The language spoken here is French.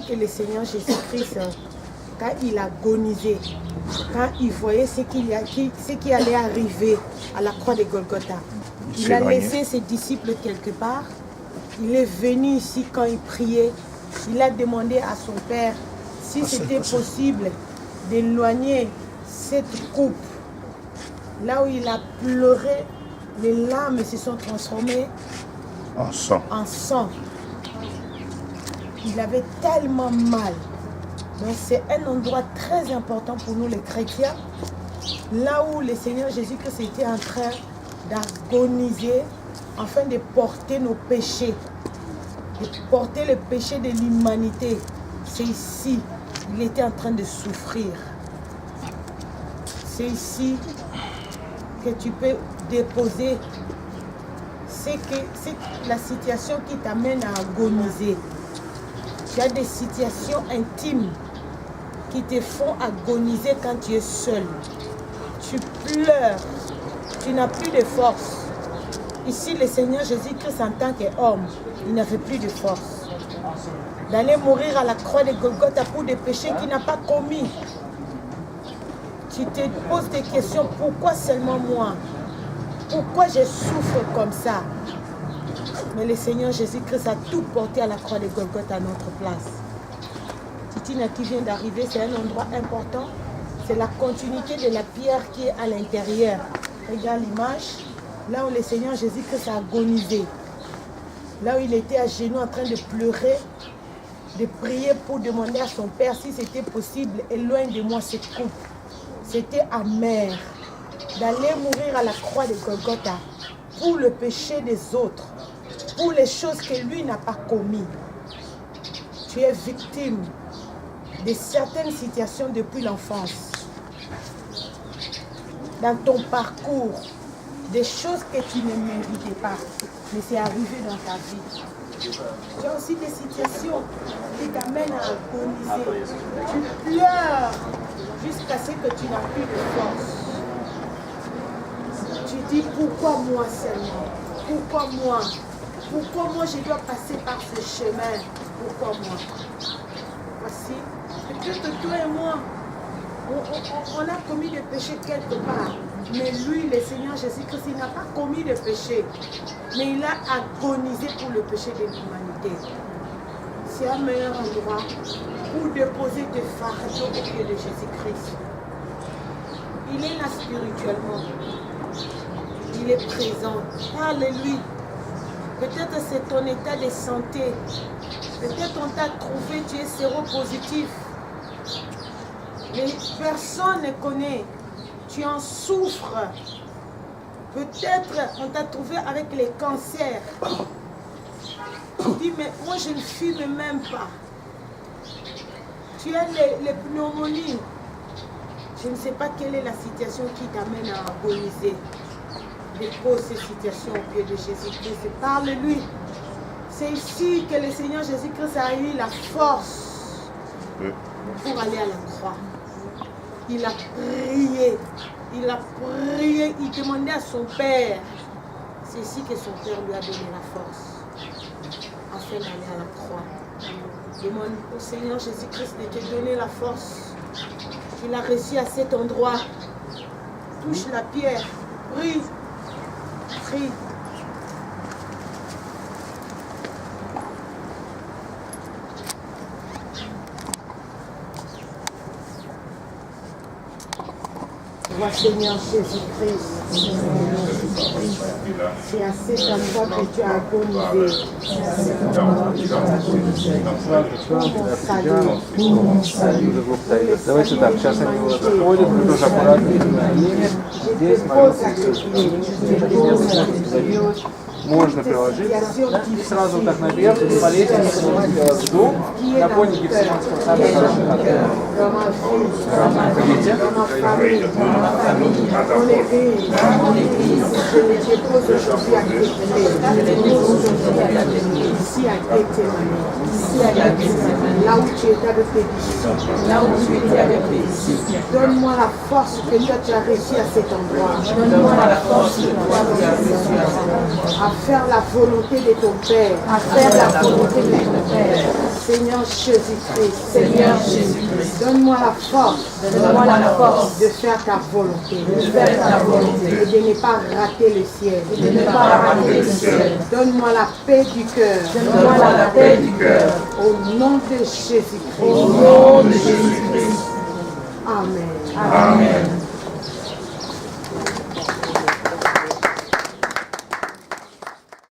que le Seigneur Jésus-Christ, quand il agonisait, quand il voyait ce qui allait arriver à la croix de Golgotha, il a laissé ses disciples quelque part. Il est venu ici quand il priait. Il a demandé à son Père si c'était possible d'éloigner cette coupe. Là où il a pleuré, les larmes se sont transformées en sang. Il avait tellement mal. Donc c'est un endroit très important pour nous les chrétiens. Là où le Seigneur Jésus-Christ était en train d'agoniser afin de porter nos péchés. De porter le péché de l'humanité. C'est ici. Il était en train de souffrir. C'est ici que tu peux déposer. C'est la situation qui t'amène à agoniser. Tu as des situations intimes qui te font agoniser quand tu es seul. Tu pleures. Tu n'as plus de force. Ici, le Seigneur Jésus-Christ en tant qu'homme, il n'avait plus de force. D'aller mourir à la croix de Golgotha pour des péchés qu'il n'a pas commis. Tu te poses des questions, pourquoi seulement moi? Pourquoi je souffre comme ça? Mais le Seigneur Jésus-Christ a tout porté à la croix de Golgotha à notre place. Titina qui vient d'arriver, c'est un endroit important. C'est la continuité de la pierre qui est à l'intérieur. Regarde l'image. Là où le Seigneur Jésus-Christ a agonisé. Là où il était à genoux en train de pleurer, de prier pour demander à son Père si c'était possible, éloigne de moi cette coupe. C'était amer d'aller mourir à la croix de Golgotha pour le péché des autres, pour les choses que lui n'a pas commises. Tu es victime de certaines situations depuis l'enfance. Dans ton parcours, des choses que tu ne méritais pas, mais c'est arrivé dans ta vie. Tu as aussi des situations qui t'amènent à agoniser. Tu pleures jusqu'à ce que tu n'as plus de force. Tu dis pourquoi moi seulement? Pourquoi moi? Pourquoi moi je dois passer par ce chemin? Pourquoi moi? Voici, peut-être que toi et moi, on a commis des péchés quelque part. Mais lui, le Seigneur Jésus-Christ, il n'a pas commis de péché. Mais il a agonisé pour le péché de l'humanité. C'est un meilleur endroit pour déposer tes fardeaux au pied de Jésus-Christ. Il est là spirituellement. Il est présent. Parle-lui. Peut-être c'est ton état de santé. Peut-être on t'a trouvé, tu es séropositif. Mais personne ne connaît. Tu en souffres. Peut-être on t'a trouvé avec les cancers. Tu dis, mais moi je ne fume même pas. Tu as les pneumonies. Je ne sais pas quelle est la situation qui t'amène à agoniser. Dépose ces situations au pied de Jésus-Christ. Parle-lui. C'est ici que le Seigneur Jésus-Christ a eu la force pour aller à la croix. Il a prié. Il a prié. Il demandait à son Père. C'est ici que son Père lui a donné la force afin d'aller à la croix. Demande au Seigneur Jésus-Christ de te donner la force. Il a reçu à cet endroit. Touche la pierre. Prie. Prie. Vois Seigneur Jésus-Christ, c'est à cet endroit que tu as agonisé. Pour mon salut. Давайте так, сейчас они вот ходят, вы тоже аккуратно время. Здесь можно можно приложить, да, и сразу так наверх, по лестнице вдох, на фоне Гефсиманского сада хороший отдых. Видите? Ici à Gethsemane, là où tu étais avec tes disciples. Là où tu étais avec tes disciples. Donne-moi la force que toi tu as réussi à cet endroit. Donne-moi la force que toi tu as reçue à cet endroit. À faire la volonté de ton Père. À faire la volonté de ton Père. Seigneur Jésus-Christ. Seigneur Jésus-Christ. Donne-moi la force. Donne-moi la force de faire ta volonté. de faire ta volonté. Et de ne pas rater le ciel. De ne pas rater le ciel. Donne-moi la paix du cœur. Donne-moi la paix du cœur. Au nom de Jésus-Christ. Au nom de Jésus-Christ. Amen. Amen.